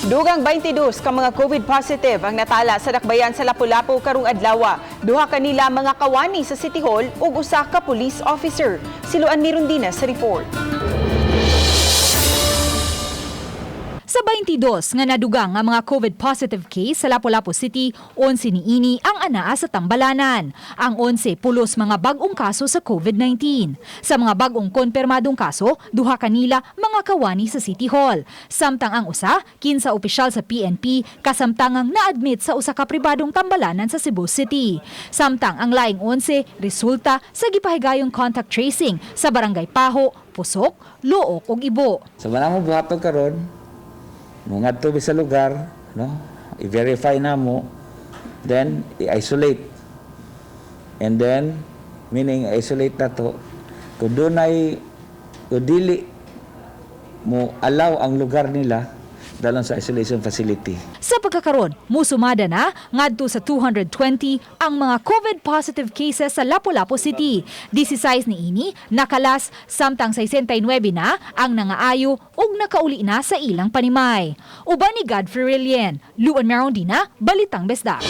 Dugang 22 ka mga COVID positive ang natala sa dakbayan sa Lapu-lapu karong adlaw. Duha kanila mga kawani sa City Hall ug usa ka police officer. Siluan ni Rondina sa report. Sa 22 nga nadugang nga mga COVID positive case sa Lapu-lapu City, 11 niini ang anaa sa Tambalanan. Ang 11 pulos mga bag-ong kaso sa COVID-19. Sa mga bag-ong konpermadong kaso, duha kanila mga kawani sa City Hall. Samtang ang usa, 15 opisyal sa PNP, kasamtangang na-admit sa usa ka pribadong tambalanan sa Cebu City. Samtang ang laing 11 resulta sa gipahigayong contact tracing sa Barangay Paho, Pusok, Luok ug Ibo. Sa manamo buhaton karon, ngadto sa lugar, no? I-verify na mo, then i-isolate. And then, meaning isolate na to, kung doon ay dili mo allow ang lugar nila dalon sa isolation facility. Sa pagkakaroon, musumada na ngadto sa 220 ang mga COVID positive cases sa Lapu-lapu City. 16 niini nakalas samtang 69 na ang nangaayo ug nakauli na sa ilang panimay. Uban ni Godfrey Rillian, Luan Marondina, Balitang Bisdak.